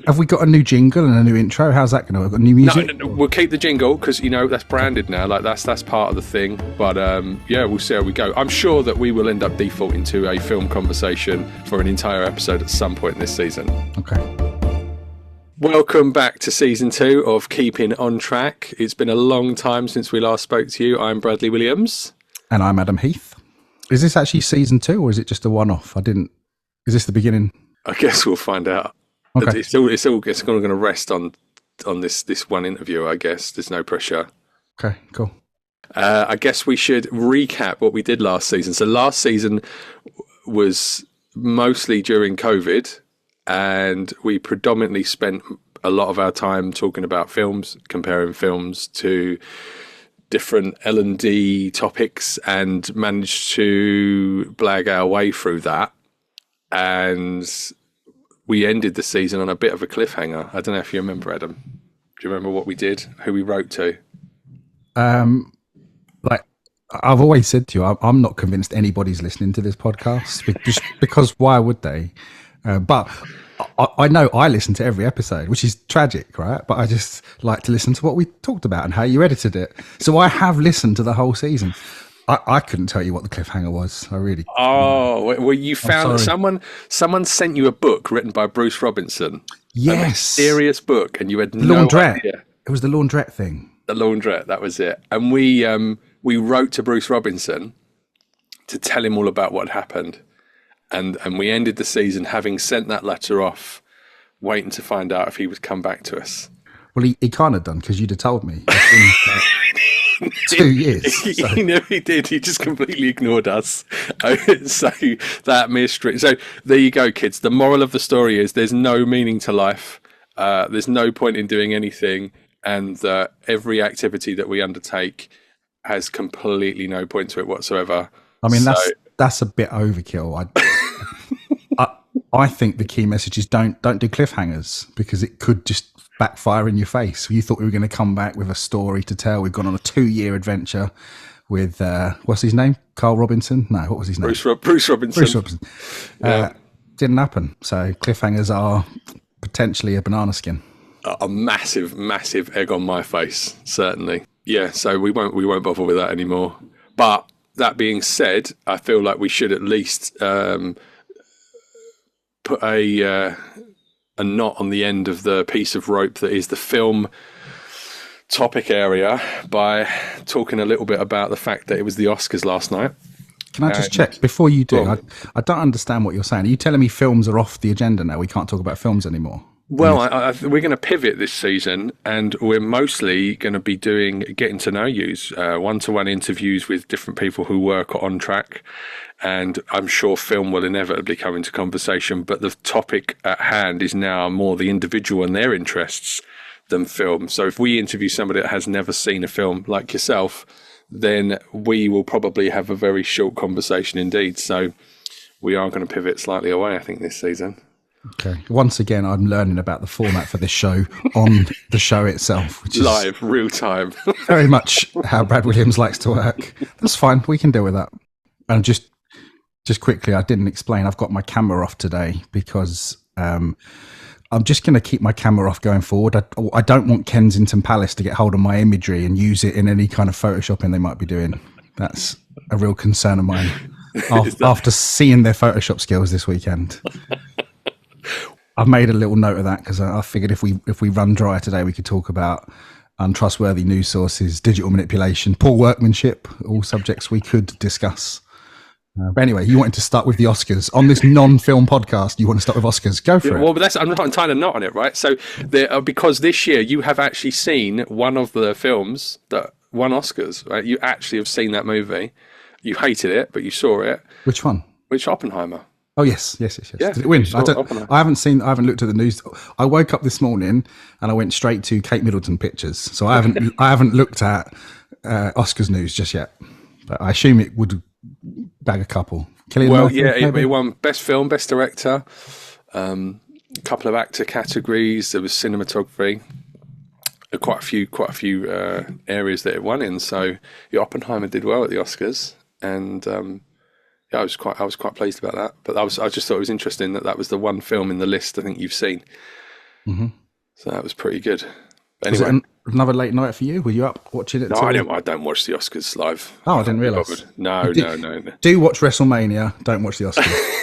Have we got a new jingle and a new intro? How's that going to work? Got new No, music? no, we'll keep the jingle because that's branded now. Like that's part of the thing. But yeah, we'll see how we go. I'm sure that we will end up defaulting to a film conversation for an entire episode at some point this season. Okay. Welcome back to season 2 of Keeping on Track. It's been a long time since we last spoke to you. I'm Bradley Williams. And I'm Adam Heath. Is this actually season 2 or is it just a one-off? Is this the beginning? I guess we'll find out. Okay. It's all going to rest on this one interview, I guess. There's no pressure. Okay, cool. I guess we should recap what we did last season. So last season was mostly during COVID, and we predominantly spent a lot of our time talking about films, comparing films to different L&D topics, and managed to blag our way through that. And we ended the season on a bit of a cliffhanger. I don't know if you remember, Adam. Do you remember what we did? Who we wrote to? Like I've always said to you, I'm not convinced anybody's listening to this podcast just because why would they? But I know I listen to every episode, which is tragic, right? But I just like to listen to what we talked about and how you edited it. So I have listened to the whole season. I couldn't tell you what the cliffhanger was. I really. Oh, well, you found someone sent you a book written by Bruce Robinson. Yes, a mysterious book, and you had the no laundrette. idea. It was the laundrette thing. The laundrette, that was it. And we wrote to Bruce Robinson to tell him all about what had happened, and we ended the season having sent that letter off, waiting to find out if he would come back to us. Well, he kind of done because you'd have told me. It's been, 2 years. So. He never did. He just completely ignored us. So that mystery. So there you go, kids. The moral of the story is there's no meaning to life. There's no point in doing anything, and every activity that we undertake has completely no point to it whatsoever. I mean, that's a bit overkill. I think the key message is don't do cliffhangers, because it could just backfire in your face. You thought we were going to come back with a story to tell. We've gone on a 2-year adventure with what's his name? Carl Robinson? No, what was his name? Bruce Robinson. Bruce Robinson. Didn't happen. So cliffhangers are potentially a banana skin. A massive, massive egg on my face, certainly. Yeah, so we won't bother with that anymore. But that being said, I feel like we should at least put a knot on the end of the piece of rope that is the film topic area by talking a little bit about the fact that it was the Oscars last night. Can I just check before you do? I don't understand what you're saying. Are you telling me films are off the agenda now? We can't talk about films anymore? Well, we're going to pivot this season, and we're mostly going to be doing getting to know yous, one-to-one interviews with different people who work on track. And I'm sure film will inevitably come into conversation, but the topic at hand is now more the individual and their interests than film. So if we interview somebody that has never seen a film like yourself, then we will probably have a very short conversation indeed. So we are going to pivot slightly away, I think, this season. Okay. Once again, I'm learning about the format for this show on the show itself, which is live, real time. very much how Brad Williams likes to work. That's fine. We can deal with that. And just quickly, I didn't explain. I've got my camera off today because I'm just going to keep my camera off going forward. I don't want Kensington Palace to get hold of my imagery and use it in any kind of photoshopping they might be doing. That's a real concern of mine after seeing their Photoshop skills this weekend. I've made a little note of that because I figured if we run dry today, we could talk about untrustworthy news sources, digital manipulation, poor workmanship, all subjects we could discuss. But anyway, you wanted to start with the Oscars. On this non-film podcast, you want to start with Oscars. Go for it. Well, but I'm not tying a knot on it, right? So because this year you have actually seen one of the films that won Oscars, right? You actually have seen that movie. You hated it, but you saw it. Which one? Oppenheimer. Oh yes. Yeah, Did it win? I haven't looked at the news. I woke up this morning and I went straight to Kate Middleton pictures. So I haven't looked at Oscars news just yet. But I assume it would bag a couple. It won Best Film, Best Director, a couple of actor categories. There was cinematography, quite a few areas that it won in. So Oppenheimer did well at the Oscars, and I was quite pleased about that. But I just thought it was interesting that was the one film in the list I think you've seen. So that was pretty good. Was Anyway, it another late night for you? Were you up watching it? no, I don't watch the Oscars live. Oh, I didn't realise. No. Do watch WrestleMania. Don't watch the Oscars.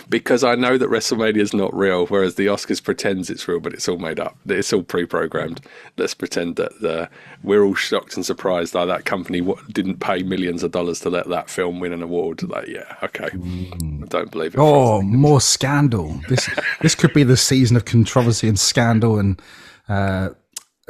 Because I know that WrestleMania is not real, whereas the Oscars pretends it's real, but it's all made up. It's all pre-programmed. Let's pretend that we're all shocked and surprised that that company didn't pay millions of dollars to let that film win an award. Like, yeah, okay, I don't believe it. Oh, more scandal! This could be the season of controversy and scandal and a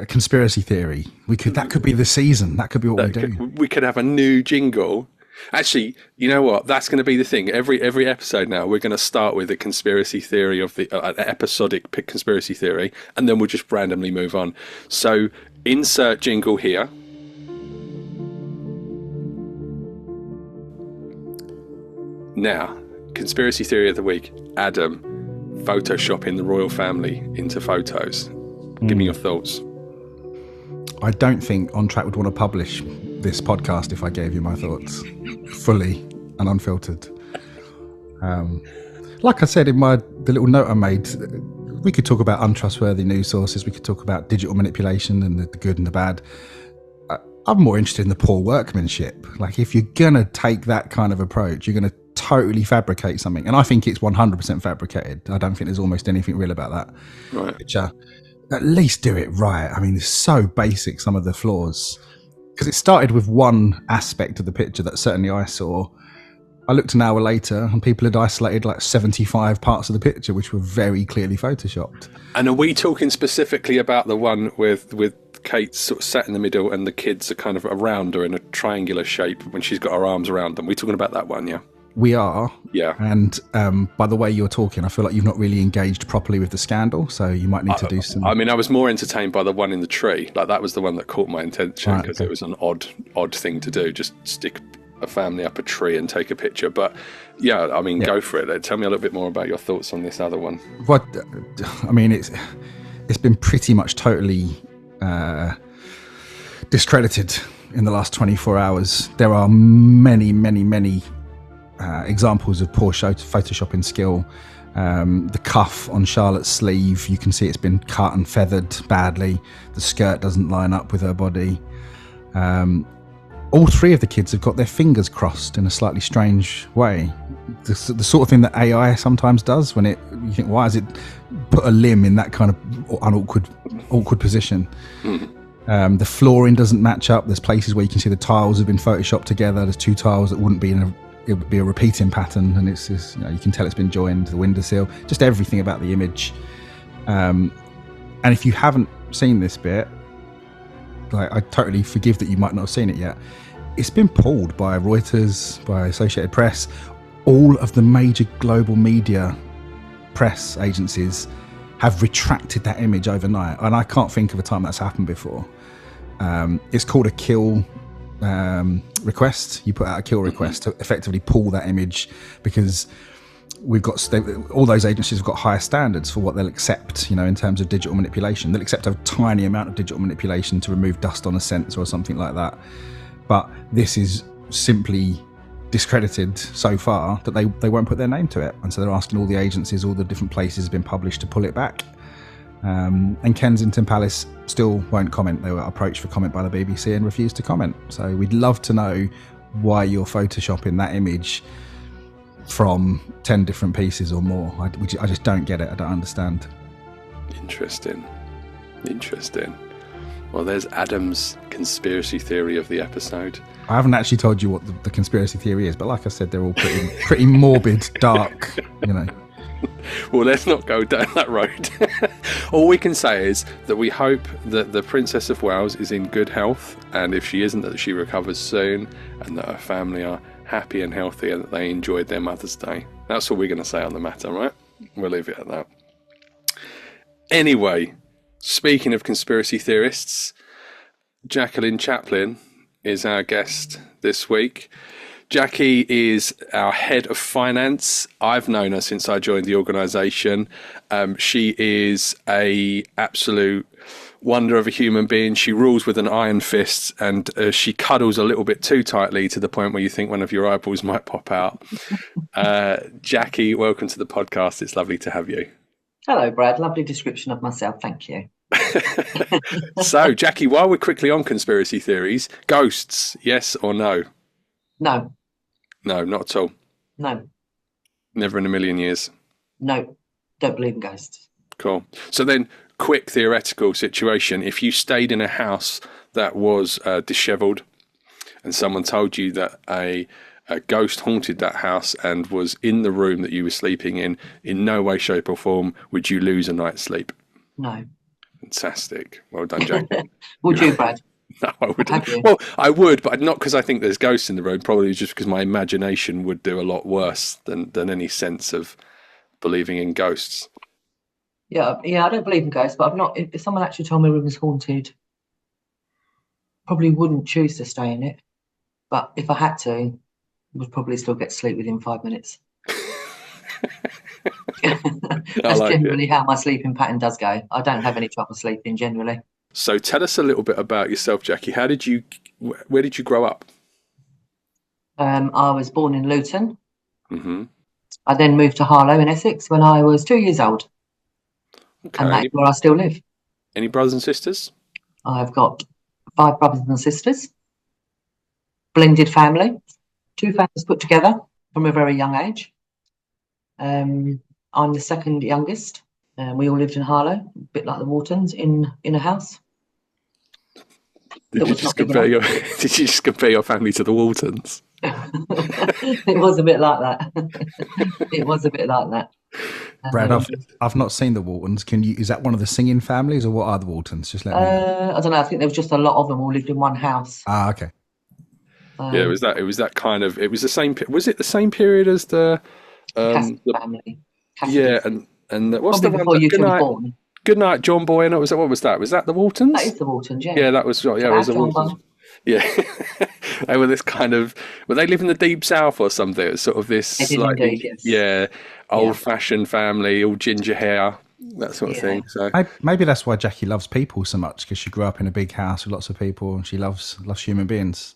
conspiracy theory. That could be the season. That could be what we do. We could have a new jingle. Actually, you know what? That's going to be the thing. Every episode now, we're going to start with a conspiracy theory of the an episodic conspiracy theory, and then we'll just randomly move on. So, insert jingle here. Now, conspiracy theory of the week. Adam, photoshopping the royal family into photos. Give me your thoughts. I don't think On Track would want to publish this podcast if I gave you my thoughts fully and unfiltered. Like I said in the little note I made, we could talk about untrustworthy news sources. We could talk about digital manipulation and the good and the bad. I'm more interested in the poor workmanship. Like, if you're going to take that kind of approach, you're going to totally fabricate something. And I think it's 100% fabricated. I don't think there's almost anything real about that. Right. Which, at least do it right. I mean, it's so basic, some of the flaws. Because it started with one aspect of the picture that certainly I saw. I looked an hour later and people had isolated like 75 parts of the picture, which were very clearly photoshopped. And are we talking specifically about the one with Kate sort of sat in the middle and the kids are kind of around her in a triangular shape when she's got her arms around them? We're talking about that one, yeah? We are. Yeah. And by the way you're talking, I feel like you've not really engaged properly with the scandal, so you might need to do some... I mean, I was more entertained by the one in the tree. Like, that was the one that caught my attention because it was an odd thing to do. Just stick a family up a tree and take a picture. But yeah, I mean, go for it. Tell me a little bit more about your thoughts on this other one. What I mean, it's been pretty much totally discredited in the last 24 hours. There are many examples of poor photoshopping skill. The cuff on Charlotte's sleeve, you can see it's been cut and feathered badly. The skirt doesn't line up with her body. All three of the kids have got their fingers crossed in a slightly strange way. The sort of thing that AI sometimes does when you think, why has it put a limb in that kind of awkward position? The flooring doesn't match up. There's places where you can see the tiles have been photoshopped together. There's two tiles that wouldn't be it would be a repeating pattern, and it's just, you can tell it's been joined. The windowsill, just everything about the image. And if you haven't seen this bit, like, I totally forgive that you might not have seen it yet. It's been pulled by Reuters, by Associated Press. All of the major global media press agencies have retracted that image overnight, and I can't think of a time that's happened before. It's called a kill request. You put out a kill request to effectively pull that image, because all those agencies have got higher standards for what they'll accept, in terms of digital manipulation. They'll accept a tiny amount of digital manipulation to remove dust on a sensor or something like that. But this is simply discredited so far that they won't put their name to it. And so they're asking all the agencies, all the different places have been published, to pull it back. And Kensington Palace still won't comment. They were approached for comment by the BBC and refused to comment. So we'd love to know why you're photoshopping that image from 10 different pieces or more. I just don't get it. I don't understand. Interesting. Well, there's Adam's conspiracy theory of the episode. I haven't actually told you what the conspiracy theory is, but like I said, they're all pretty morbid, dark, Well, let's not go down that road. All we can say is that we hope that the Princess of Wales is in good health, and if she isn't, that she recovers soon, and that her family are happy and healthy, and that they enjoyed their Mother's Day. That's all we're going to say on the matter, right? We'll leave it at that. Anyway, speaking of conspiracy theorists, Jackie Chaplin is our guest this week. Jackie is our head of finance. I've known her since I joined the organisation. She is a absolute wonder of a human being. She rules with an iron fist, and she cuddles a little bit too tightly to the point where you think one of your eyeballs might pop out. Jackie, welcome to the podcast. It's lovely to have you. Hello, Brad. Lovely description of myself. Thank you. So, Jackie, while we're quickly on conspiracy theories, ghosts, yes or no? No, No, not at all. no, Never in a million years. no. Don't believe in ghosts. Cool. So then, quick theoretical situation. If you stayed in a house that was dishevelled and someone told you that a ghost haunted that house and was in the room that you were sleeping in no way, shape or form, would you lose a night's sleep? No. Fantastic. Well done, Jackie. Would you, Brad? No, I wouldn't. Have you? Well, I would, but not because I think there's ghosts in the room. Probably just because my imagination would do a lot worse than any sense of believing in ghosts. Yeah, I don't believe in ghosts, but I've not. If someone actually told me a room was haunted, probably wouldn't choose to stay in it. But if I had to, would probably still get sleep within 5 minutes. That's like generally how my sleeping pattern does go. I don't have any trouble sleeping generally. So tell us a little bit about yourself, Jackie. Where did you grow up? I was born in Luton. Mm-hmm. I then moved to Harlow in Essex when I was 2 years old. Okay. And that's where I still live. Any brothers and sisters? I've got 5 brothers and sisters. Blended family. 2 families put together from a very young age. I'm the second youngest. We all lived in Harlow, a bit like the Waltons, in a house. Did you just compare your family to the Waltons? It was a bit like that. It was a bit like that. Brad, I've not seen the Waltons. Is that one of the singing families, or what are the Waltons? Just let me know. I don't know. I think there was just a lot of them all lived in one house. Ah, okay. Yeah, it was that kind of. It was the same. Was it the same period as the family? Yeah, and what's probably the before one? you two were born. Good night, John Boy. And what was that? Was that the Waltons? That is the Waltons. Yeah. Yeah, that was. Yeah, it was the Waltons. Yeah, they were this kind of. Well, they live in the deep south or something. It's sort of this slightly, yes. old-fashioned family, all ginger hair, that sort of thing. So maybe that's why Jackie loves people so much, because she grew up in a big house with lots of people, and she loves human beings.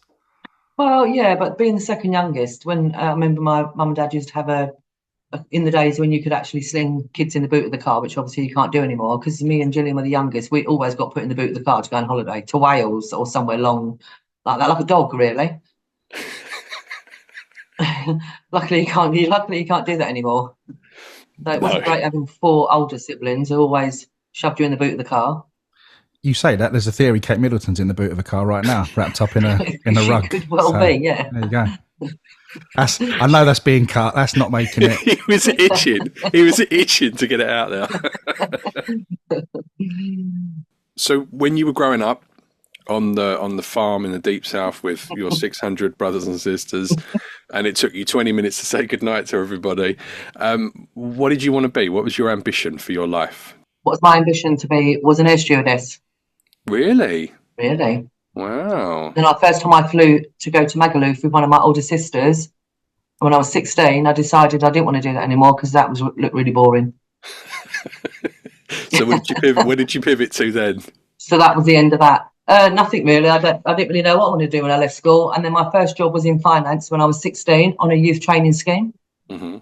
Well, yeah, but being the second youngest, when I remember my mum and dad used to have in the days when you could actually sling kids in the boot of the car, which obviously you can't do anymore, because me and Gillian were the youngest, we always got put in the boot of the car to go on holiday to Wales or somewhere long like that, like a dog, really. Luckily you can't do that anymore. So it wasn't great having 4 older siblings who always shoved you in the boot of the car. You say that, there's a theory Kate Middleton's in the boot of a car right now, wrapped up in a rug. Could well be, yeah. There you go. I know that's being cut. That's not making it. He was itching. He was itching to get it out there. So when you were growing up on the farm in the deep south with your 600 brothers and sisters, and it took you 20 minutes to say goodnight to everybody, what did you want to be? What was your ambition for your life? What was my ambition to be was an air stewardess. Really? Really? Wow. Then the first time I flew to go to Magaluf with one of my older sisters, when I was 16, I decided I didn't want to do that anymore because that looked really boring. So where did you pivot to then? So that was the end of that. Nothing really. I didn't really know what I wanted to do when I left school. And then my first job was in finance when I was 16 on a youth training scheme. Mm-hmm.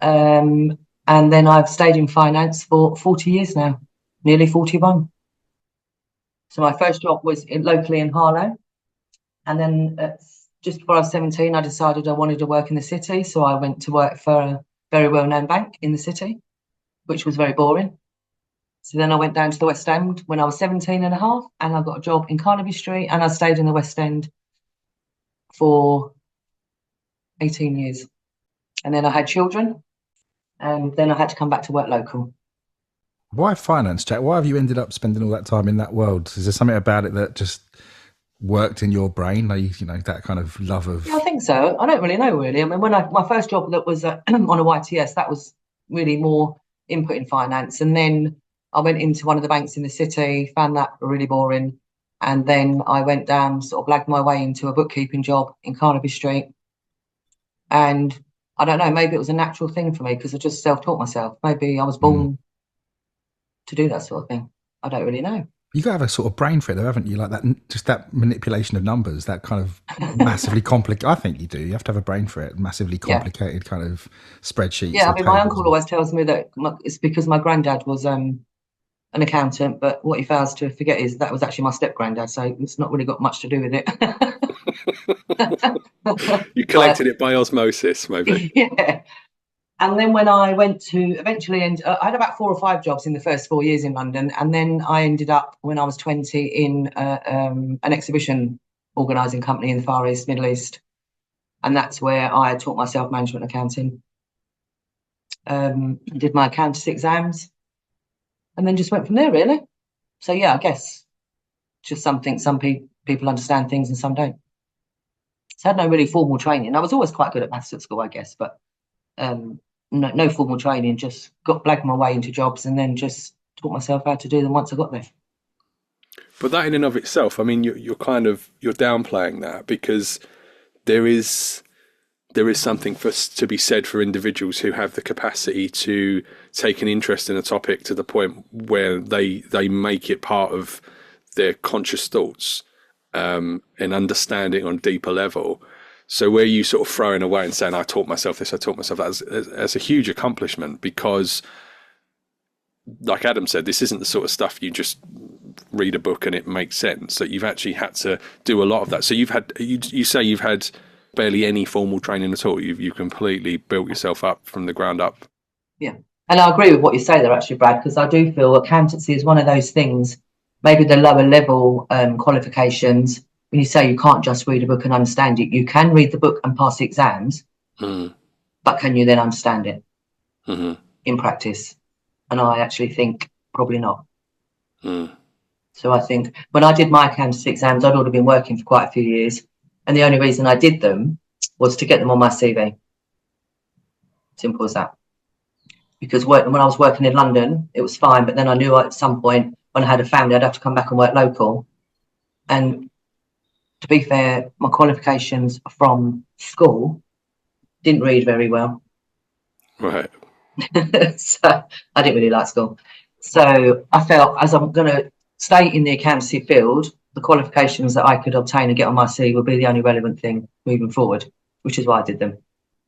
And then I've stayed in finance for 40 years now, nearly 41. So my first job was locally in Harlow. And then just before I was 17, I decided I wanted to work in the city. So I went to work for a very well-known bank in the city, which was very boring. So then I went down to the West End when I was 17 and a half, and I got a job in Carnaby Street, and I stayed in the West End for 18 years. And then I had children, and then I had to come back to work local. Why finance, Jack? Why have you ended up spending all that time in that world? Is there something about it that just worked in your brain? Like, you know, that kind of love of... Yeah, I think so. I don't really know, really. I mean, my first job that was on a YTS, that was really more input in finance. And then I went into one of the banks in the city, found that really boring. And then I went down, sort of lagged my way into a bookkeeping job in Carnaby Street. And I don't know, maybe it was a natural thing for me because I just self-taught myself. Maybe I was born to do that sort of thing. I don't really know. You got to have a sort of brain for it, though, haven't you? Like that, just that manipulation of numbers, that kind of massively complicated. I think you do. You have to have a brain for it. Massively complicated kind of spreadsheets. Yeah, I mean, my uncle always tells me that it's because my granddad was an accountant, but what he fails to forget is that was actually my step granddad, so it's not really got much to do with it. You collected it by osmosis, maybe. Yeah. And then when I went to eventually, I had about 4 or 5 jobs in the first 4 years in London. And then I ended up, when I was 20, in an exhibition organising company in the Far East, Middle East. And that's where I taught myself management accounting. Did my accountancy exams and then just went from there, really. So, yeah, I guess just something, some people understand things and some don't. So I had no really formal training. I was always quite good at maths at school, I guess, but no formal training, just blagged my way into jobs and then just taught myself how to do them once I got there. But that in and of itself, I mean, you're downplaying that, because there is something to be said for individuals who have the capacity to take an interest in a topic to the point where they make it part of their conscious thoughts, and understand it on a deeper level. So where you sort of throwing away and saying, I taught myself this, I taught myself that, that's a huge accomplishment, because like Adam said, this isn't the sort of stuff you just read a book and it makes sense. That you've actually had to do a lot of that. So you say you've had barely any formal training at all. You've completely built yourself up from the ground up. Yeah. And I agree with what you say there, actually, Brad, because I do feel accountancy is one of those things, maybe the lower level qualifications. When you say you can't just read a book and understand it, you can read the book and pass the exams, but can you then understand it in practice? And I actually think probably not. So I think when I did my accountancy exams, I'd already been working for quite a few years. And the only reason I did them was to get them on my CV. Simple as that. Because when I was working in London, it was fine. But then I knew at some point when I had a family, I'd have to come back and work local. And to be fair, my qualifications from school didn't read very well. Right. So I didn't really like school. So I felt, as I'm going to stay in the accountancy field, the qualifications that I could obtain and get on my CV would be the only relevant thing moving forward, which is why I did them.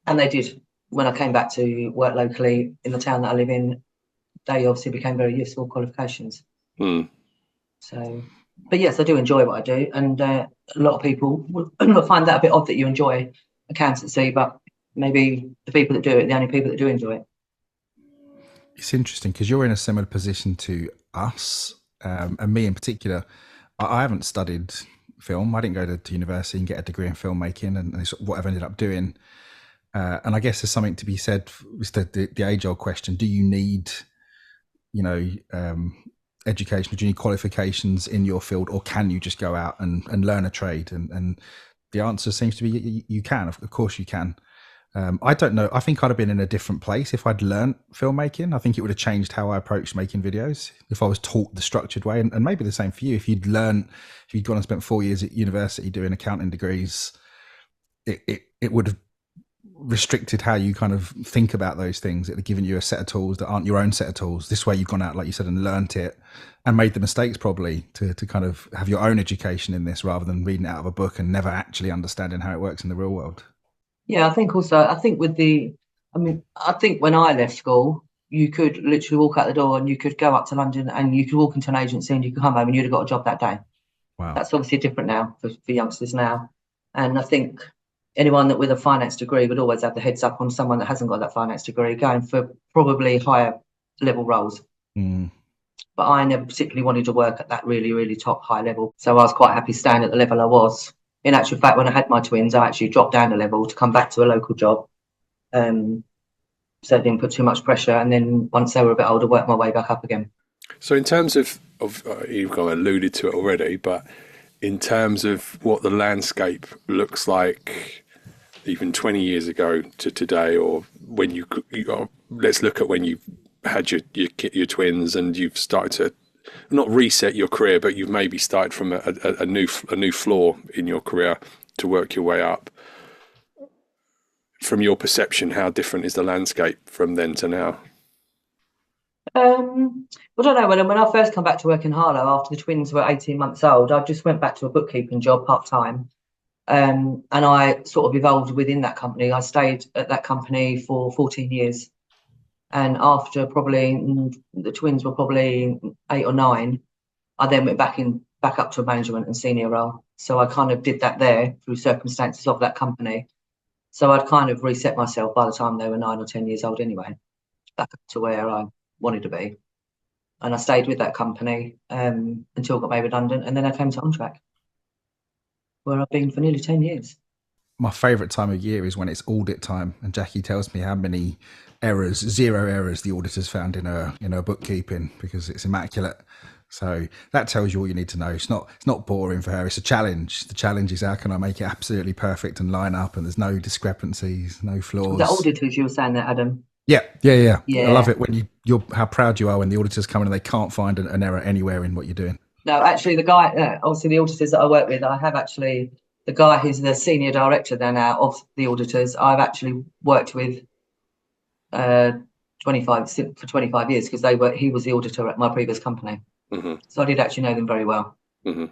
And they did. When I came back to work locally in the town that I live in, they obviously became very useful qualifications. So, but yes, I do enjoy what I do. And a lot of people will find that a bit odd that you enjoy accountancy, but maybe the people that do it are the only people that do enjoy it. It's interesting because you're in a similar position to us, and me in particular. I haven't studied film. I didn't go to university and get a degree in filmmaking, and it's what I've ended up doing. And I guess there's something to be said. It's the age-old question: do you need, education? Do you need qualifications in your field, or can you just go out and learn a trade? And the answer seems to be you can. Of course, you can. I don't know. I think I'd have been in a different place if I'd learned filmmaking. I think it would have changed how I approached making videos if I was taught the structured way. And maybe the same for you. If you'd gone and spent 4 years at university doing accounting degrees, it would have restricted how you kind of think about those things. It would have given you a set of tools that aren't your own set of tools. This way you've gone out, like you said, and learnt it and made the mistakes probably to kind of have your own education in this rather than reading it out of a book and never actually understanding how it works in the real world. Yeah, I think when I left school, you could literally walk out the door and you could go up to London and you could walk into an agency and you could come home and you'd have got a job that day. Wow. That's obviously different now for youngsters now. And I think anyone that with a finance degree would always have the heads up on someone that hasn't got that finance degree going for probably higher level roles. But I never particularly wanted to work at that really, really top high level. So I was quite happy staying at the level I was. In actual fact, when I had my twins, I actually dropped down a level to come back to a local job. So I didn't put too much pressure. And then once they were a bit older, worked my way back up again. So in terms of you've kind of alluded to it already, but in terms of what the landscape looks like even 20 years ago to today, or when let's look at when you had your twins and you've started to not reset your career, but you've maybe started from a new floor in your career to work your way up. From your perception, how different is the landscape from then to now? Well, I don't know. When I first come back to work in Harlow after the twins were 18 months old, I just went back to a bookkeeping job part time. And I sort of evolved within that company. I stayed at that company for 14 years. And after probably the twins were probably 8 or 9, I then went back up to a management and senior role. So I kind of did that there through circumstances of that company. So I'd kind of reset myself by the time they were 9 or 10 years old anyway, back up to where I wanted to be. And I stayed with that company until I got made redundant. And then I came to OnTrack, where I've been for nearly 10 years. My favourite time of year is when it's audit time and Jackie tells me how many errors, 0 errors, the auditors found in her bookkeeping, because it's immaculate. So that tells you all you need to know. It's not boring for her. It's a challenge. The challenge is, how can I make it absolutely perfect and line up, and there's no discrepancies, no flaws. The auditors, you were saying that, Adam. Yeah. I Yeah. love it when you're how proud you are when the auditors come in and they can't find an error anywhere in what you're doing. No, actually, the guy, obviously the auditors that I work with, I have actually, the guy who's the senior director there now of the auditors, I've actually worked with 25 years, because he was the auditor at my previous company. Mm-hmm. So I did actually know them very well. Mm-hmm.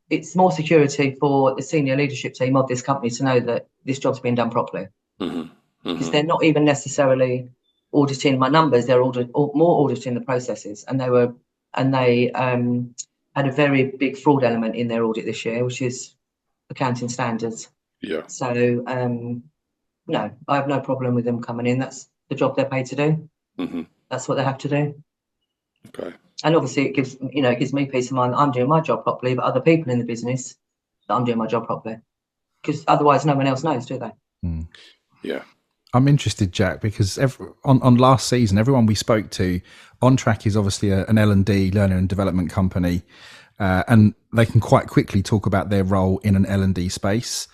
It's more security for the senior leadership team of this company to know that this job's being done properly. Mm-hmm. Because they're not even necessarily auditing my numbers, they're more auditing the processes. And they had a very big fraud element in their audit this year, which is accounting standards. Yeah. So no, I have no problem with them coming in. That's the job they're paid to do. Mm-hmm. That's what they have to do. Okay. And obviously it gives me peace of mind that I'm doing my job properly, but other people in the business that I'm doing my job properly. Because otherwise no one else knows, do they? Mm. Yeah. I'm interested, Jack, because on last season, everyone we spoke to, OnTrack is obviously an L&D, learning and development company, and they can quite quickly talk about their role in an L&D space.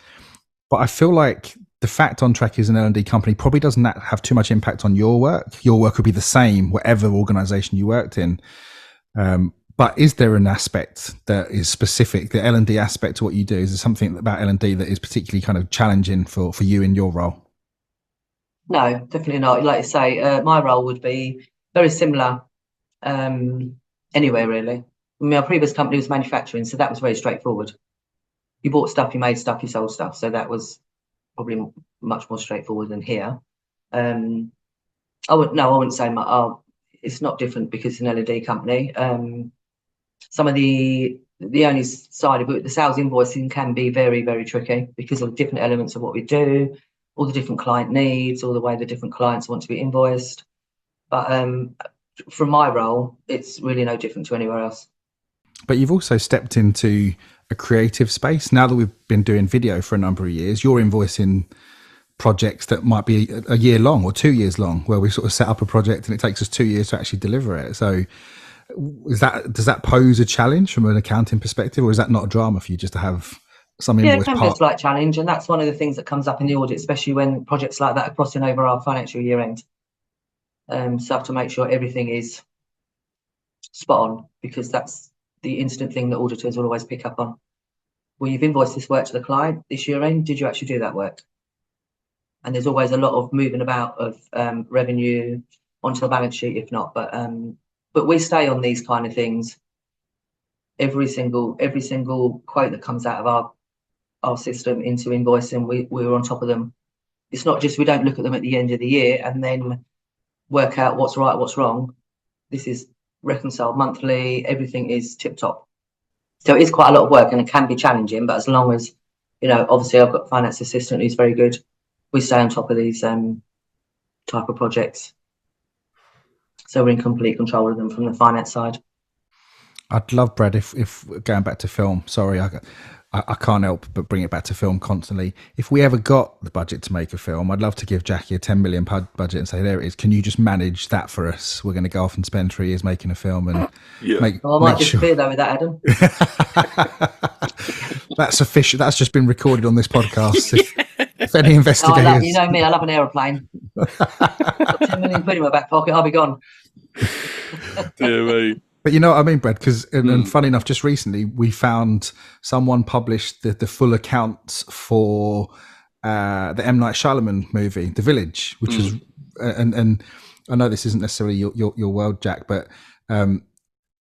But I feel like the fact OnTrack is an L&D company probably doesn't have too much impact on your work. Your work would be the same, whatever organisation you worked in. But is there an aspect that is specific, the L&D aspect to what you do? Is there something about L&D that is particularly kind of challenging for you in your role? No, definitely not. Like you say, my role would be very similar anywhere, really. I mean, our previous company was manufacturing, so that was very straightforward. You bought stuff, you made stuff, you sold stuff. So that was probably much more straightforward than here. I wouldn't say it's not different because it's an LED company. Some of the only side of it, the sales invoicing can be very, very tricky because of different elements of what we do, all the different client needs, all the way the different clients want to be invoiced. But from my role, it's really no different to anywhere else. But you've also stepped into a creative space. Now that we've been doing video for a number of years, you're invoicing projects that might be a year long or 2 years long, where we sort of set up a project and it takes us 2 years to actually deliver it. So does that pose a challenge from an accounting perspective, or is that not a drama for you just to have some invoice? Yeah, it can be a slight challenge, and that's one of the things that comes up in the audit, especially when projects like that are crossing over our financial year end. So I have to make sure everything is spot on, because that's the instant thing that auditors will always pick up on. Well, you've invoiced this work to the client this year end. Did you actually do that work? And there's always a lot of moving about of revenue onto the balance sheet, if not. But we stay on these kind of things. Every single quote that comes out of our system into invoicing, we're on top of them. It's not just, we don't look at them at the end of the year and then work out what's right, what's wrong. This is reconciled monthly. Everything is tip top. So it is quite a lot of work and it can be challenging, but as long as, obviously I've got a finance assistant who's very good. We stay on top of these type of projects. So we're in complete control of them from the finance side. I'd love, Brad, if going back to film, sorry, I can't help but bring it back to film constantly. If we ever got the budget to make a film, I'd love to give Jackie a 10 million budget and say, there it is. Can you just manage that for us? We're going to go off and spend 3 years making a film and I might disappear though with that, Adam. That's official. That's just been recorded on this podcast. If any investigators, you know me, I love an aeroplane. Got 10 million quid in my back pocket, I'll be gone. Dear me. But you know what I mean, Brad? Because, and funny enough, just recently we found someone published the full accounts for the M. Night Shyamalan movie, The Village, which was, and I know this isn't necessarily your world, Jack, but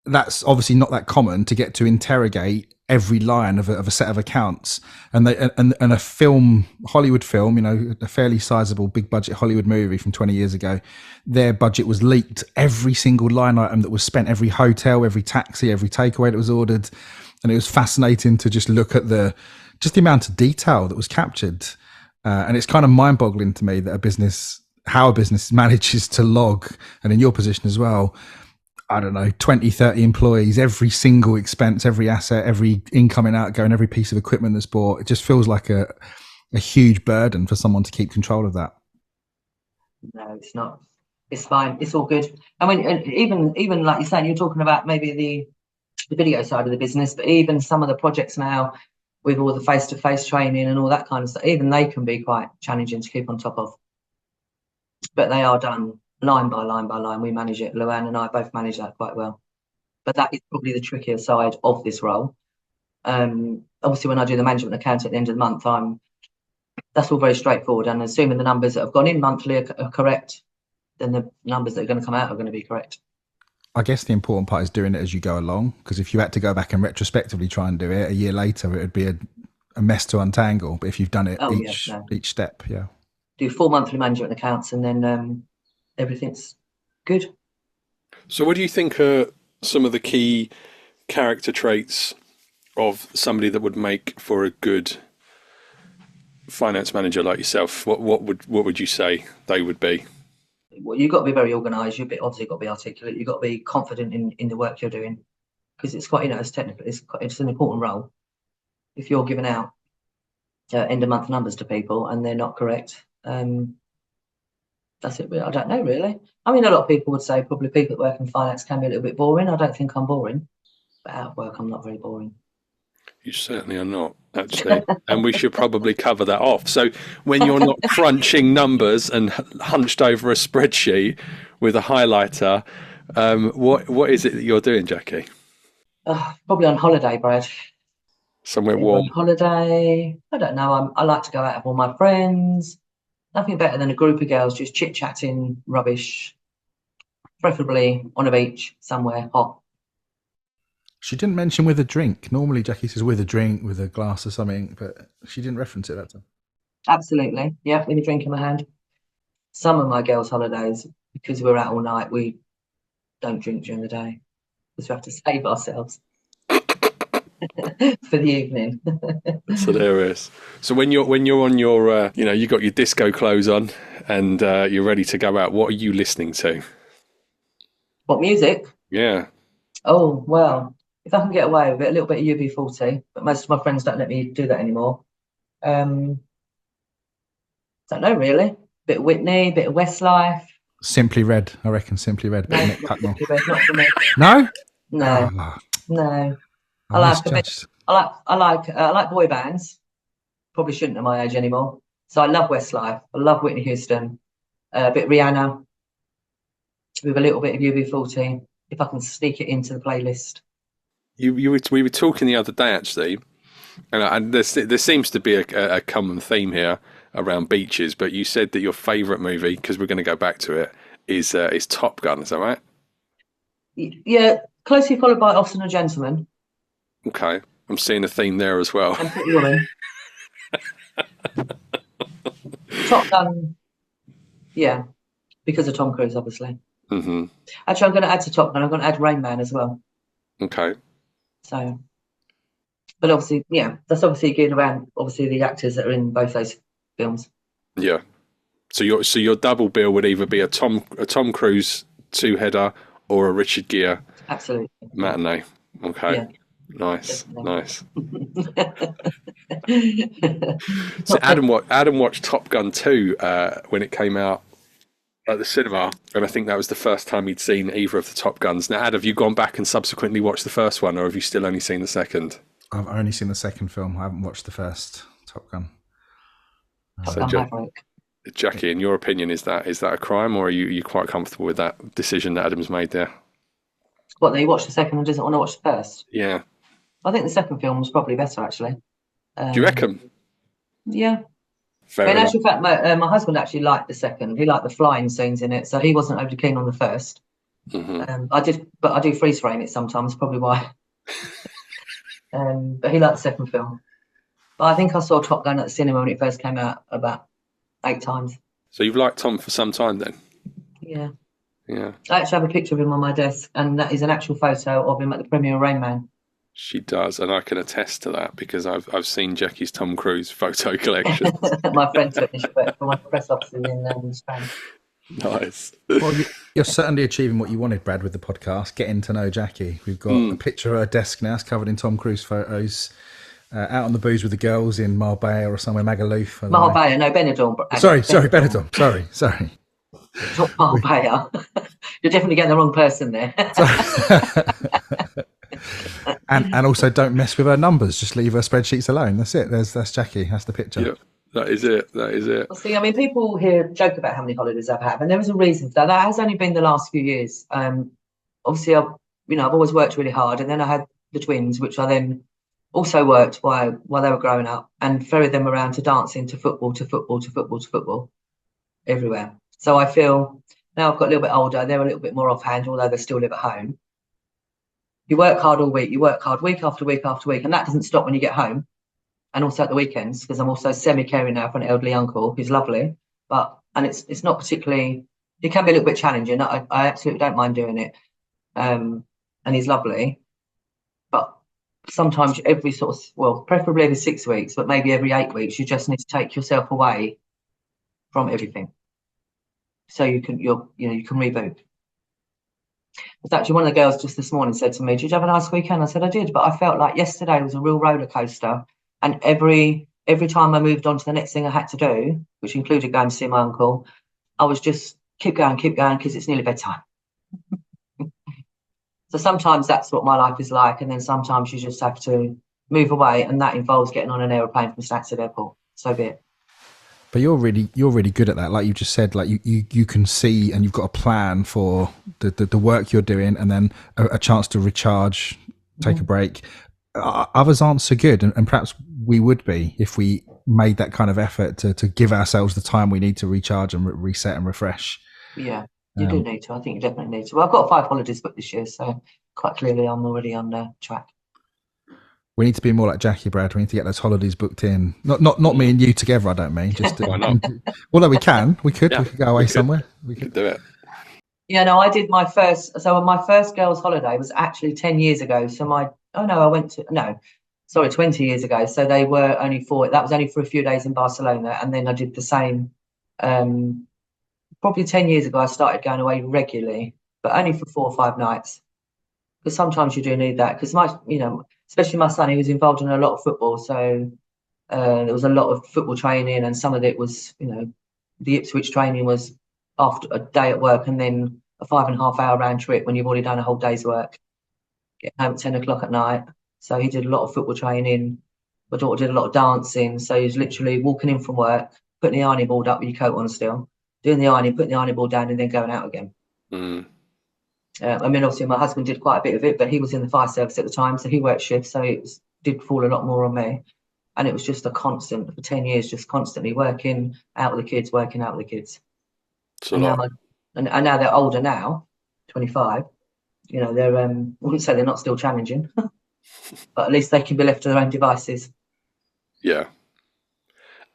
that's obviously not that common to get to interrogate every line of a set of accounts, and a film, Hollywood film, a fairly sizable big budget Hollywood movie from 20 years ago, their budget was leaked, every single line item that was spent, every hotel, every taxi, every takeaway that was ordered. And it was fascinating to just look at the amount of detail that was captured. And it's kind of mind boggling to me that how a business manages to log, and in your position as well, I don't know, 20, 30 employees, every single expense, every asset, every incoming, outgoing, every piece of equipment that's bought. It just feels like a huge burden for someone to keep control of that. No, it's not. It's fine. It's all good. I mean, even like you're saying, you're talking about maybe the video side of the business, but even some of the projects now with all the face-to-face training and all that kind of stuff, even they can be quite challenging to keep on top of. But they are done line by line by line. We manage it. Luann and I both manage that quite well. But that is probably the trickier side of this role. Obviously, when I do the management account at the end of the month, that's all very straightforward. And assuming the numbers that have gone in monthly are correct, then the numbers that are going to come out are going to be correct. I guess the important part is doing it as you go along, because if you had to go back and retrospectively try and do it a year later, it would be a mess to untangle. But if you've done it each step, do full monthly management accounts, and then everything's good. So what do you think are some of the key character traits of somebody that would make for a good finance manager like yourself? What would you say they would be? Well, you've got to be very organised. You've obviously got to be articulate. You've got to be confident in the work you're doing, because it's quite, it's technical. It's an important role. If you're giving out end of month numbers to people and they're not correct, that's it. I don't know, really. I mean, a lot of people would say probably people that work in finance can be a little bit boring. I don't think I'm boring, but out of work, I'm not very boring. You certainly are not, actually. And we should probably cover that off. So when you're not crunching numbers and hunched over a spreadsheet with a highlighter, what is it that you're doing, Jackie? Probably on holiday, Brad. Somewhere warm. On holiday. I don't know. I like to go out with all my friends. Nothing better than a group of girls just chit-chatting rubbish, preferably on a beach somewhere hot. She didn't mention with a drink. Normally Jackie says with a drink, with a glass or something, but she didn't reference it that time. Absolutely. Yeah, with a drink in my hand. Some of my girls' holidays, because we're out all night, we don't drink during the day because we have to save ourselves for the evening. That's hilarious. So when you're on your, you got your disco clothes on and you're ready to go out, what are you listening to? What music? Yeah. Oh, well, if I can get away with it, a little bit of UB40, but most of my friends don't let me do that anymore. Don't know, really. Bit of Whitney, bit of Westlife. Simply Red, I reckon. Simply Red. No, Nick Tucknell. not for me. No? No, Oh, no. I like boy bands. Probably shouldn't at my age anymore. So I love Westlife. I love Whitney Houston. A bit of Rihanna. With a little bit of UB40. If I can sneak it into the playlist. We were talking the other day, actually, and there seems to be a common theme here around beaches. But you said that your favourite movie, because we're going to go back to it, is Top Gun. Is that right? Yeah, closely followed by Officer and Gentleman. Okay, I'm seeing a theme there as well. And Pretty Woman. Top Gun. Yeah, because of Tom Cruise, obviously. Mm-hmm. Actually, I'm going to add to Top Gun. I'm going to add Rain Man as well. Okay. So, but obviously, yeah, that's obviously geared around obviously the actors that are in both those films. Yeah. So your double bill would either be a Tom Cruise two-header or a Richard Gere Absolutely matinee. Okay. Yeah. Nice. Definitely. Nice. So Adam watched Top Gun 2 when it came out at the cinema, and I think that was the first time he'd seen either of the Top Guns. Now, Ad, have you gone back and subsequently watched the first one, or have you still only seen the second? I've only seen the second film. I haven't watched the first Top Gun. Top Gun Maverick. Jackie, in your opinion, is that a crime, or are you quite comfortable with that decision that Adam's made there? What, that he watched the second and doesn't want to watch the first? Yeah. I think the second film was probably better, actually. Do you reckon? Yeah. Fair In enough. actual fact, my husband actually liked the second. He liked the flying scenes in it, so he wasn't overly keen on the first. I do freeze frame it sometimes, probably why. But he liked the second film. But I think I saw Top Gun at the cinema when it first came out about 8 times. So you've liked Tom for some time then? Yeah. Yeah. I actually have a picture of him on my desk, and that is an actual photo of him at the premiere of Rain Man. She does, and I can attest to that because I've seen Jackie's Tom Cruise photo collection. My friend took me for one of the press officers in Spain. Nice. Well, you're certainly achieving what you wanted, Brad, with the podcast, getting to know Jackie. We've got a picture of her desk now. It's covered in Tom Cruise photos. Out on the booze with the girls in Marbella or somewhere, Magaluf. Marbella, no, Benidorm. Sorry, Benidorm. Sorry. It's not Marbella. You're definitely getting the wrong person there. and also don't mess with her numbers. Just leave her spreadsheets alone. That's it. That's Jackie. That's the picture. Yeah, that is it. Well, see, I mean, people here joke about how many holidays I've had, and there is a reason for that. That has only been the last few years. Obviously, I've always worked really hard, and then I had the twins, which I then also worked while they were growing up, and ferried them around to dancing, to football, everywhere. So I feel now I've got a little bit older, they're a little bit more offhand, although they still live at home. You work hard all week, you work hard week after week after week, and that doesn't stop when you get home. And also at the weekends, because I'm also semi-caring now for an elderly uncle who's lovely, and it's not particularly, it can be a little bit challenging. I absolutely don't mind doing it. And he's lovely. But sometimes preferably every 6 weeks, but maybe every 8 weeks, you just need to take yourself away from everything. So you can reboot. It's actually one of the girls just this morning said to me, "Did you have a nice weekend?" I said, "I did, but I felt like yesterday was a real roller coaster. And every time I moved on to the next thing I had to do, which included going to see my uncle, I was just keep going, because it's nearly bedtime." So sometimes that's what my life is like, and then sometimes you just have to move away, and that involves getting on an aeroplane from Stansted Airport. So be it. But you're really good at that. Like you just said, like you can see and you've got a plan for the work you're doing, and then a chance to recharge, take a break. Others aren't so good, and perhaps we would be if we made that kind of effort to give ourselves the time we need to recharge and reset and refresh. Yeah, you do need to. I think you definitely need to. Well, I've got 5 holidays booked this year, so quite clearly I'm already on track. We need to be more like Jackie, Brad. We need to get those holidays booked in. Not me and you together, I don't mean. Just why not? Although we could go away somewhere. We could do it. Yeah, no, I did my first girls' holiday was actually 10 years ago. So 20 years ago. So they were only that was only for a few days in Barcelona. And then I did the same, probably 10 years ago, I started going away regularly, but only for 4 or 5 nights. Because sometimes you do need that. Because especially my son, he was involved in a lot of football. So there was a lot of football training, and some of it was, the Ipswich training was after a day at work, and then a 5.5-hour round trip when you've already done a whole day's work. Get home at 10 o'clock at night. So he did a lot of football training. My daughter did a lot of dancing. So he was literally walking in from work, putting the ironing board up with your coat on still, doing the ironing, putting the ironing board down, and then going out again. Obviously my husband did quite a bit of it, but he was in the fire service at the time, so he worked shifts, so it did fall a lot more on me. And it was just a constant for 10 years, just constantly working out with the kids. And now they're older now, 25. They're I wouldn't say they're not still challenging, but at least they can be left to their own devices. Yeah.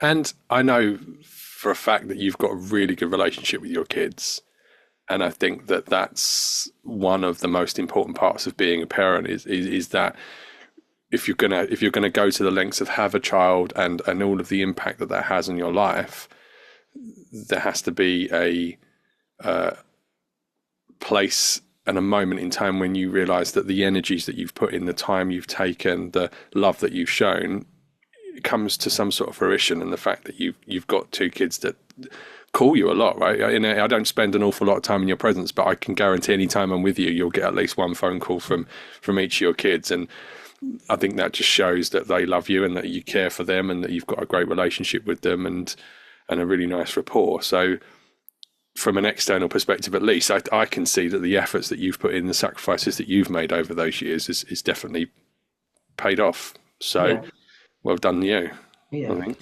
And I know for a fact that you've got a really good relationship with your kids. And I think that that's one of the most important parts of being a parent is that if you're gonna go to the lengths of have a child and all of the impact that has on your life, there has to be a place and a moment in time when you realise that the energies that you've put in, the time you've taken, the love that you've shown, comes to some sort of fruition. And the fact that you've got 2 kids that call you a lot, right? I don't spend an awful lot of time in your presence, but I can guarantee any time I'm with you, you'll get at least one phone call from each of your kids. And I think that just shows that they love you and that you care for them and that you've got a great relationship with them and a really nice rapport. So from an external perspective, at least, I can see that the efforts that you've put in, the sacrifices that you've made over those years is definitely paid off. So well done you, I think.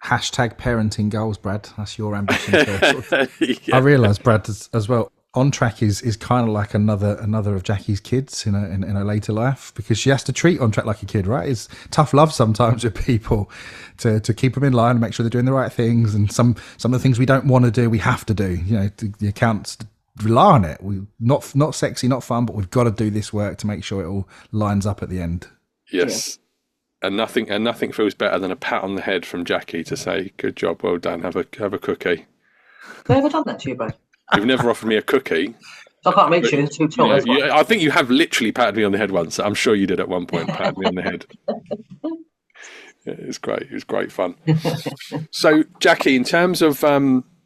Hashtag parenting goals, Brad. That's your ambition. To Yeah. I realise, Brad, as well. On Track is kind of like another of Jackie's kids in a later life, because she has to treat On Track like a kid, right? It's tough love sometimes with people to keep them in line and make sure they're doing the right things, and some of the things we don't want to do, we have to do. You know, the accounts rely on it. We not sexy, not fun, but we've got to do this work to make sure it all lines up at the end. Yes. And nothing feels better than a pat on the head from Jackie to say, "Good job, well done. Have a cookie." Have I ever done that to you, Brad? You've never offered me a cookie. I can't reach you. Too tall. I think you have literally patted me on the head once. I'm sure you did at one point, patted me on the head. Yeah, it was great. It was great fun. So, Jackie, in terms of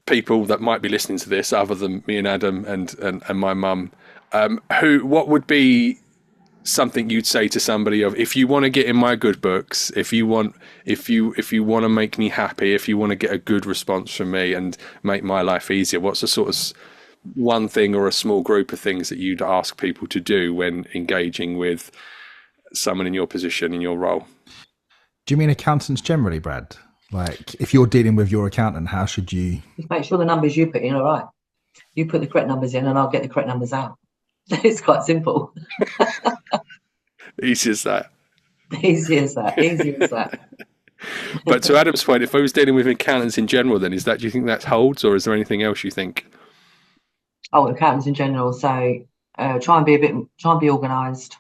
people that might be listening to this, other than me and Adam and my mum, what would be something you'd say to somebody of, if you want to get in my good books, if you want to make me happy, if you want to get a good response from me and make my life easier, what's the sort of one thing or a small group of things that you'd ask people to do when engaging with someone in your position, in your role? Do you mean accountants generally, Brad? Like, if you're dealing with your accountant, how should you Just make sure the numbers you put in are right. You put the correct numbers in and I'll get the correct numbers out. It's quite simple. Easy as that. Easy as that. But to Adam's point, if I was dealing with accountants in general, then do you think that holds, or is there anything else you think? Oh, accountants in general. So try and be organised.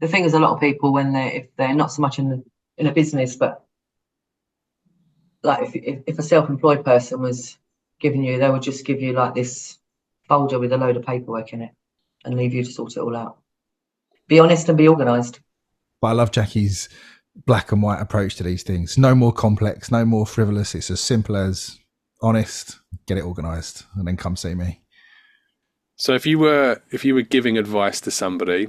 The thing is, a lot of people, if they're not so much in a business, but like if a self-employed person was giving you, they would just give you like this folder with a load of paperwork in it and leave you to sort it all out. Be honest and be organised. But I love Jackie's black and white approach to these things. No more complex, no more frivolous. It's as simple as honest, get it organised, and then come see me. So if you were giving advice to somebody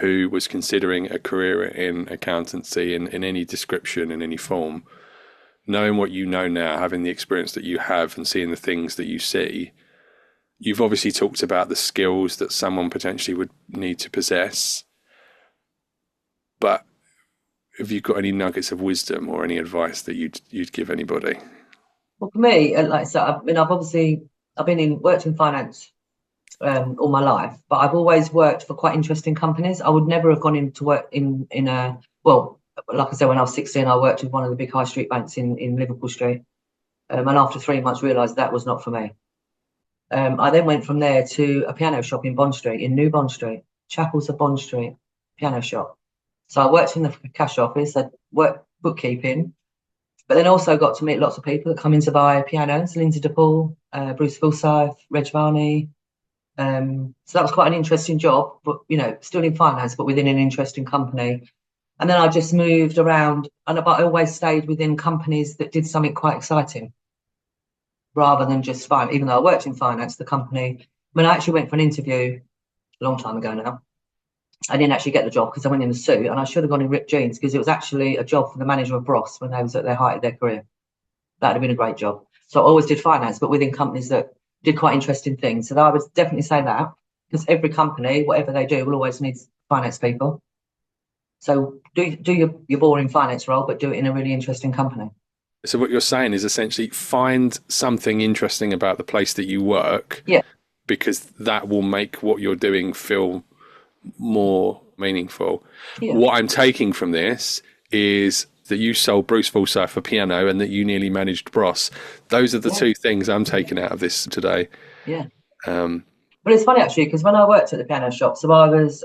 who was considering a career in accountancy in any description, in any form, knowing what you know now, having the experience that you have and seeing the things that you see, you've obviously talked about the skills that someone potentially would need to possess. But have you got any nuggets of wisdom or any advice that you'd give anybody? Well, for me, I've worked in finance all my life, but I've always worked for quite interesting companies. I would never have gone into work in like I said, when I was 16, I worked with one of the big high street banks in Liverpool Street, and after 3 months realised that was not for me. I then went from there to a piano shop in Bond Street, in New Bond Street, Chapels of Bond Street, piano shop. So I worked in the cash office, I worked bookkeeping, but then also got to meet lots of people that come in to buy pianos, Lindsay DePaul, Bruce Forsyth, Reg Varney. So that was quite an interesting job, but, still in finance, but within an interesting company. And then I just moved around, but I always stayed within companies that did something quite exciting rather than just finance. Even though I worked in finance, the company, when I actually went for an interview a long time ago now, I didn't actually get the job because I went in a suit, and I should have gone in ripped jeans because it was actually a job for the manager of Bros when they was at their height of their career. That would have been a great job. So I always did finance, but within companies that did quite interesting things. So I would definitely say that, because every company, whatever they do, will always need finance people. So do your boring finance role, but do it in a really interesting company. So what you're saying is essentially find something interesting about the place that you work. Yeah. Because that will make what you're doing feel more meaningful. Yeah. What I'm taking from this is that you sold Bruce Forsyth for piano and that you nearly managed Bros. Those are the two things I'm taking out of this today. Yeah. But it's funny actually, because when I worked at the piano shop, so I was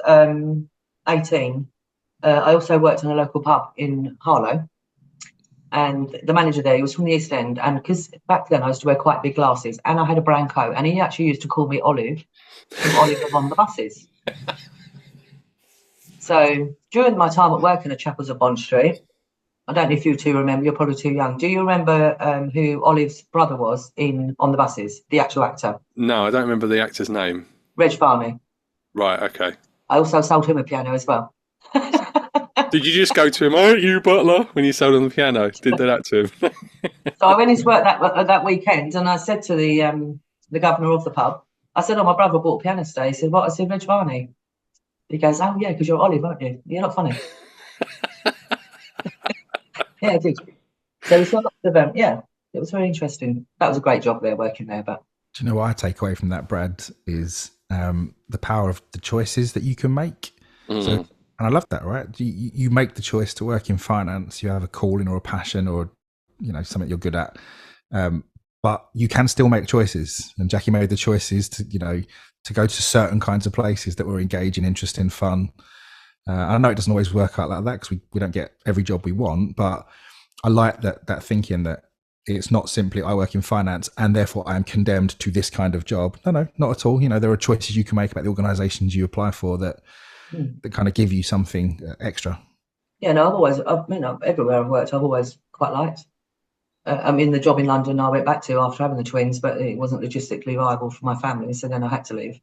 18. I also worked in a local pub in Harlow, and the manager there, he was from the East End, and because back then I used to wear quite big glasses and I had a brown coat, and he actually used to call me Olive from Oliver on the buses. So during my time at work in the Chapels of Bond Street, I don't know if you two remember, you're probably too young. Do you remember who Olive's brother was on the buses, the actual actor? No, I don't remember the actor's name. Reg Varney. Right, okay. I also sold him a piano as well. Did you just go to him, aren't you, butler, when you sold him the piano? Did that to him? So I went into work that weekend, and I said to the governor of the pub, I said, my brother bought a piano today. He said, what? I said, Reg Varney. He goes, oh, yeah, because you're Olive, aren't you? You're not funny. Yeah, I did. So we saw lots of yeah, it was very interesting. That was a great job there, working there. But Do you know what I take away from that, Brad, is the power of the choices that you can make. So, and I love that, right? You make the choice to work in finance. You have a calling or a passion or, something you're good at. But you can still make choices. And Jackie made the choices to go to certain kinds of places that were engaging, interesting, fun. I know it doesn't always work out like that because we don't get every job we want, but I like that thinking that it's not simply I work in finance and therefore I am condemned to this kind of job. No, not at all. There are choices you can make about the organisations you apply for that kind of give you something extra. Yeah, no, everywhere I've worked, I've always quite liked. The job in London I went back to after having the twins, but it wasn't logistically viable for my family, so then I had to leave.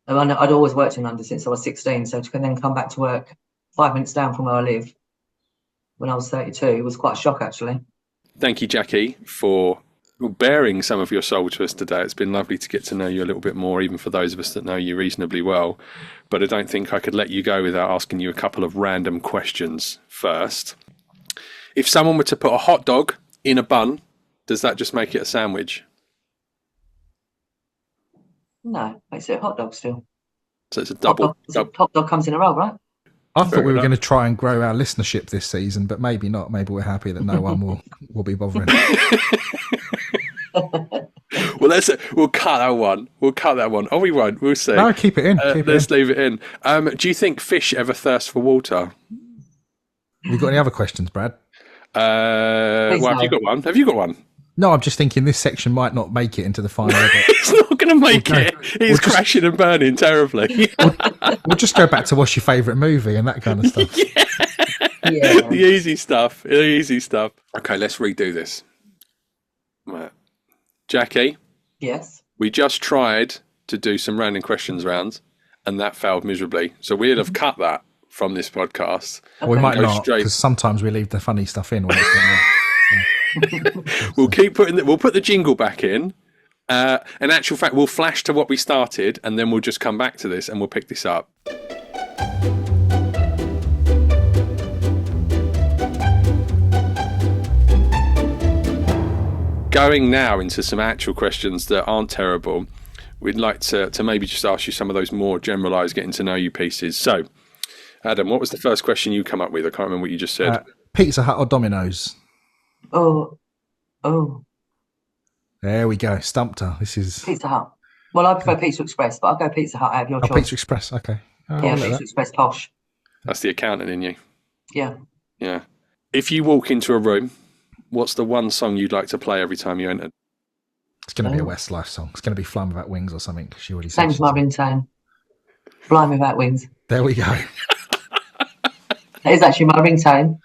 And I'd always worked in London since I was 16, so to then come back to work 5 minutes down from where I live when I was 32 was quite a shock, actually. Thank you, Jackie, for bearing some of your soul to us today. It's been lovely to get to know you a little bit more, even for those of us that know you reasonably well. But I don't think I could let you go without asking you a couple of random questions first. If someone were to put a hot dog in a bun, does that just make it a sandwich? No, makes it a hot dog still. So it's a double. Hot dog comes in a roll, right? I thought we were going to try and grow our listenership this season, but maybe not. Maybe we're happy that no one will be bothering. Well, we'll cut that one. Oh, we won't. We'll see. No, keep it in. Let's leave it in. Do you think fish ever thirst for water? Have you got any other questions, Brad? Have you got one? Have you got one? No, I'm just thinking this section might not make it into the final. It's not going to make it. It's crashing and burning terribly. We'll just go back to what's your favourite movie and that kind of stuff. Yeah. The easy stuff. Okay, let's redo this. Right. Jackie? Yes? We just tried to do some random questions rounds and that failed miserably. So we'll have cut that from this podcast. Okay. We might not, because sometimes we leave the funny stuff in when it's going on. We'll put the jingle back in. In actual fact, we'll flash to what we started and then we'll just come back to this and we'll pick this up. Going now into some actual questions that aren't terrible, we'd like to maybe just ask you some of those more generalised getting to know you pieces. So, Adam, what was the first question you come up with? I can't remember what you just said. Pizza Hut or Domino's? Oh. There we go. Stumped her. This is Pizza Hut. Well, I prefer Pizza Express, but I'll go Pizza Hut. I have your choice. Pizza Express. Okay. Pizza Express posh. That's the accountant in you. Yeah. Yeah. If you walk into a room, what's the one song you'd like to play every time you enter? It's going to be a Westlife song. It's going to be Flying Without Wings or something. She already Same as my ringtone. Flying Without Wings. There we go. That is actually my ringtone.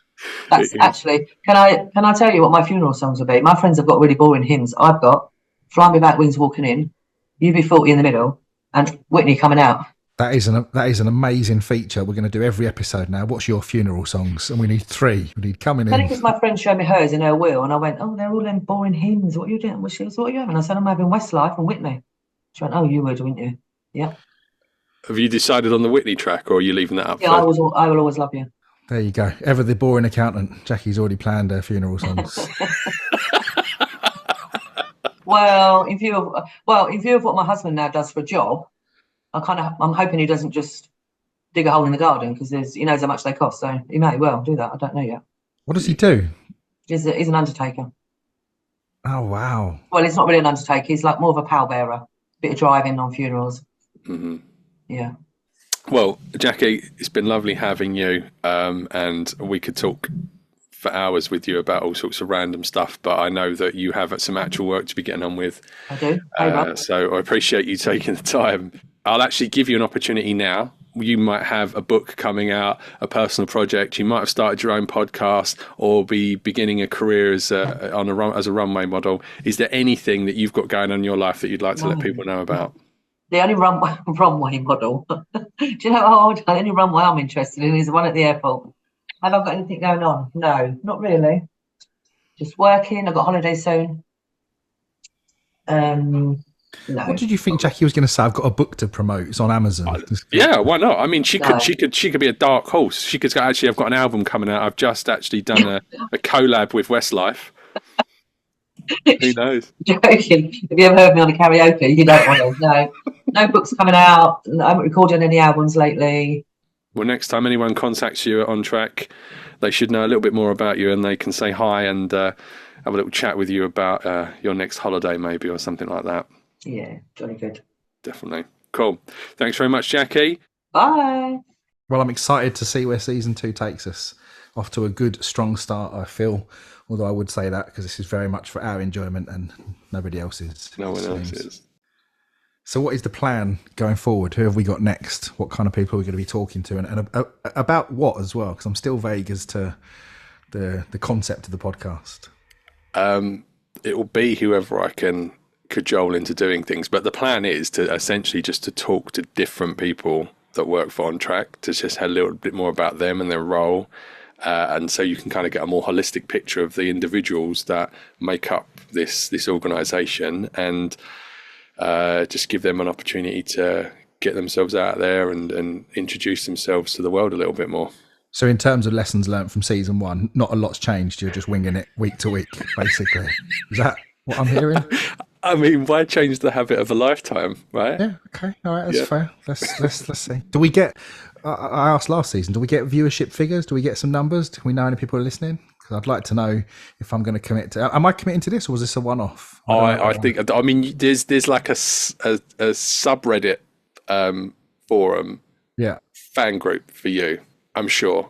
That's actually, can I tell you what my funeral songs will be? My friends have got really boring hymns. I've got Flying Without Wings walking in, UB40 in the middle, and Whitney coming out. That is an amazing feature. We're going to do every episode now. What's your funeral songs? And we need 3. We need Coming In. I think because my friend showed me hers in her will, and I went, oh, they're all them boring hymns. What are you doing? Well, she goes, what are you having? I said, I'm having Westlife and Whitney. She went, oh, you would, wouldn't you? Yeah. Have you decided on the Whitney track, or are you leaving that up? Yeah, I will always love you. There you go. Ever the boring accountant. Jackie's already planned her funeral songs. Well, in view of what my husband now does for a job, I'm hoping he doesn't just dig a hole in the garden, because he knows how much they cost, so he may well do that. I don't know yet. What does he do? He's an undertaker. Oh wow. Well, he's not really an undertaker. He's like more of a pallbearer, bit of driving on funerals. Mm-hmm. Yeah. Well, Jackie, it's been lovely having you, and we could talk for hours with you about all sorts of random stuff, but I know that you have some actual work to be getting on with. I do. So I appreciate you taking the time. I'll actually give you an opportunity now. You might have a book coming out, a personal project. You might have started your own podcast, or be beginning a career as a runway model. Is there anything that you've got going on in your life that you'd like to let people know about? The only runway model. Do you know the only runway I'm interested in is the one at the airport. Have I got anything going on? No, not really. Just working. I've got holiday soon. No. What did you think Jackie was going to say? I've got a book to promote. It's on Amazon. Yeah, why not? I mean, she No. could be a dark horse. She could go, actually, I've got an album coming out. I've just actually done a collab with Westlife. Who knows? Joking. Have you ever heard me on a karaoke? You don't want to. No. No books coming out. I haven't recorded any albums lately. Well, next time anyone contacts you at On Track, they should know a little bit more about you, and they can say hi and have a little chat with you about your next holiday, maybe, or something like that. Yeah, jolly good. Definitely. Cool. Thanks very much, Jackie. Bye. Well, I'm excited to see where season 2 takes us. Off to a good, strong start, I feel. Although I would say that because this is very much for our enjoyment and nobody else's. No one else is. So what is the plan going forward? Who have we got next? What kind of people are we going to be talking to? And about what as well? Because I'm still vague as to the concept of the podcast. It will be whoever I can cajole into doing things. But the plan is to essentially just to talk to different people that work for On Track, to just have a little bit more about them and their role. And so you can kind of get a more holistic picture of the individuals that make up this organisation, and just give them an opportunity to get themselves out there and introduce themselves to the world a little bit more. So in terms of lessons learned from season 1, not a lot's changed. You're just winging it week to week, basically. Is that what I'm hearing? I mean, why change the habit of a lifetime, right? Yeah. Okay. All right. That's fair. Let's see. Do we get? I asked last season. Do we get viewership figures? Do we get some numbers? Do we know any people are listening? Because I'd like to know if I'm going to commit to. Am I committing to this, or was this a one-off? I think. I mean, there's like a subreddit forum, fan group for you. I'm sure,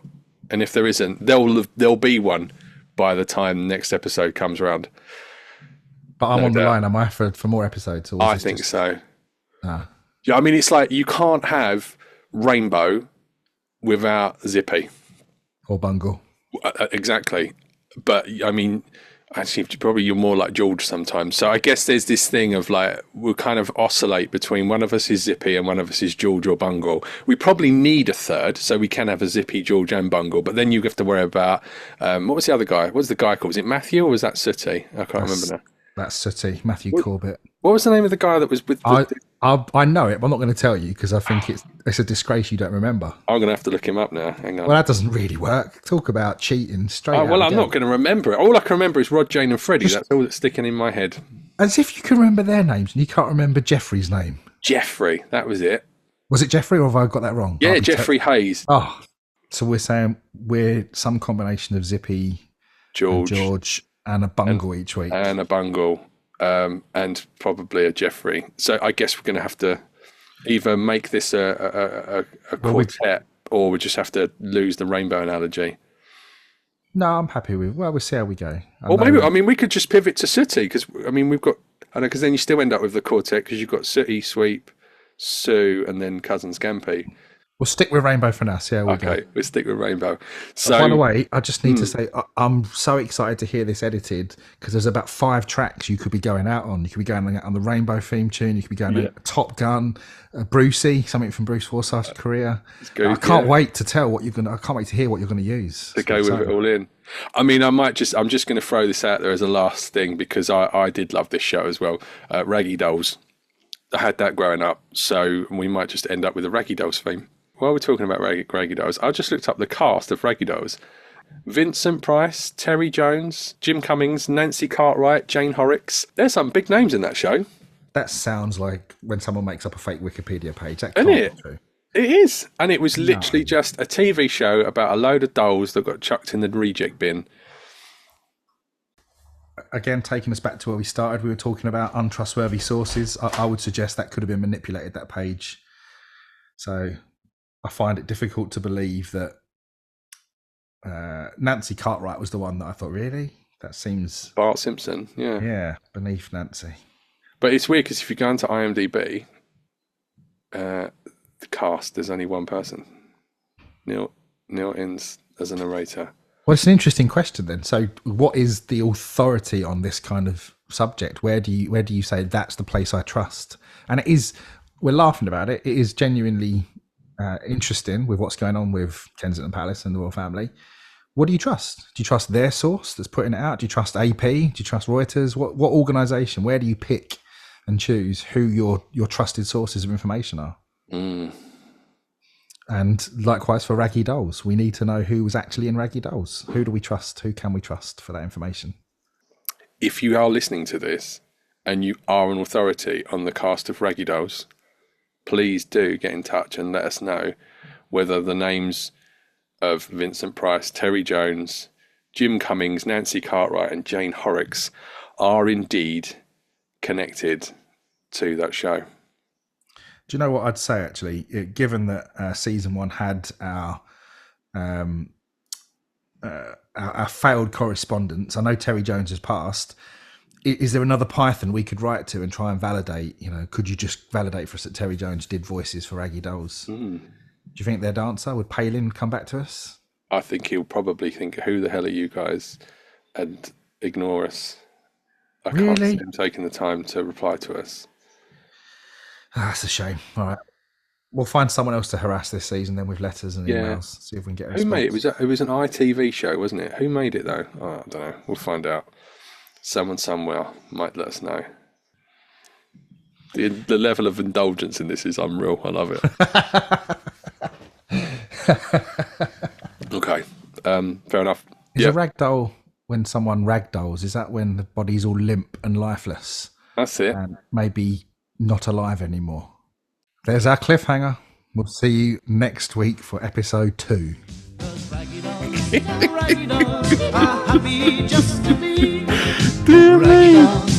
and if there isn't, there'll be one by the time the next episode comes around. But I'm on the line, am I, for more episodes? Or I think so. Yeah, I mean, it's like you can't have Rainbow without Zippy. Or Bungle. Exactly. But, I mean, actually, probably you're more like George sometimes. So I guess there's this thing of like, we'll kind of oscillate between one of us is Zippy and one of us is George or Bungle. We probably need a third, so we can have a Zippy, George and Bungle. But then you have to worry about, what was the other guy? What's the guy called? Was it Matthew or was that Sooty? I can't remember now. That's Sooty, Matthew Corbett. What was the name of the guy that was with? I know it, but I'm not going to tell you because I think it's a disgrace you don't remember. I'm going to have to look him up now. Hang on. Well, that doesn't really work. Talk about cheating straight. Oh, well, I'm not going to remember it. All I can remember is Rod, Jane, and Freddie. That's all that's sticking in my head. As if you can remember their names and you can't remember Jeffrey's name. Jeffrey, that was it. Was it Jeffrey, or have I got that wrong? Yeah, Jeffrey Hayes. Oh, so we're saying we're some combination of Zippy, George, and a Bungle each week. And a Bungle, and probably a Jeffrey. So I guess we're going to have to either make this a quartet, or we just have to lose the rainbow analogy. No, I'm happy with. Well, we'll see how we go. We could just pivot to Sooty because we've got. I know, because then you still end up with the quartet because you've got Sooty, Sweep, Sue, and then Cousin Scampy. We'll stick with Rainbow for now. See how we go. Okay, we'll stick with Rainbow. So, by the way, I just need to say I'm so excited to hear this edited because there's about 5 tracks you could be going out on. You could be going out on the Rainbow theme tune. You could be going on Top Gun, Brucey, something from Bruce Forsyth's career. I can't wait to tell what you're going. I can't wait to hear what you're going to use. To go with it all in. I mean, I'm just going to throw this out there as a last thing because I did love this show as well. Raggy Dolls. I had that growing up, so we might just end up with a Raggy Dolls theme. While we're talking about Raggy Dolls, I just looked up the cast of Raggy Dolls. Vincent Price, Terry Jones, Jim Cummings, Nancy Cartwright, Jane Horrocks. There's some big names in that show. That sounds like when someone makes up a fake Wikipedia page. That Isn't it? It is. And it was literally just a TV show about a load of dolls that got chucked in the reject bin. Again, taking us back to where we started, we were talking about untrustworthy sources. I would suggest that could have been manipulated, that page. So I find it difficult to believe that Nancy Cartwright was the one that I thought, really? That seems... Bart Simpson, yeah. Yeah, beneath Nancy. But it's weird because if you go into IMDb, the cast, there's only one person. Neil Innes as a narrator. Well, it's an interesting question then. So what is the authority on this kind of subject? Where do you say that's the place I trust? And it is, we're laughing about it. It is genuinely... interesting with what's going on with Kensington Palace and the royal family. What do you trust? Do you trust their source that's putting it out? Do you trust AP? Do you trust Reuters? What organisation? Where do you pick and choose who your trusted sources of information are. And likewise for Raggy Dolls, we need to know who was actually in Raggy Dolls. Who do we trust? Who can we trust for that information? If you are listening to this and you are an authority on the cast of Raggy Dolls, please do get in touch and let us know whether the names of Vincent Price, Terry Jones, Jim Cummings, Nancy Cartwright and Jane Horrocks are indeed connected to that show. Do you know what I'd say, actually? Given that season 1 had our failed correspondence, I know Terry Jones has passed. Is there another Python we could write to and try and validate? Could you just validate for us that Terry Jones did voices for Raggy Dolls? Do you think they'd answer? Would Palin come back to us? I think he'll probably think, who the hell are you guys? And ignore us. I can't see him taking the time to reply to us. That's a shame. All right. We'll find someone else to harass this season then with letters and emails. See if we can get a response. Who made it? It was an ITV show, wasn't it? Who made it, though? Oh, I don't know. We'll find out. Someone somewhere might let us know. The level of indulgence in this is unreal. I love it. Okay. Fair enough. Is a ragdoll when someone ragdolls? Is that when the body's all limp and lifeless? That's it. And maybe not alive anymore. There's our cliffhanger. We'll see you next week for episode 2. Raggy dolls are happy just to be raggy dolls.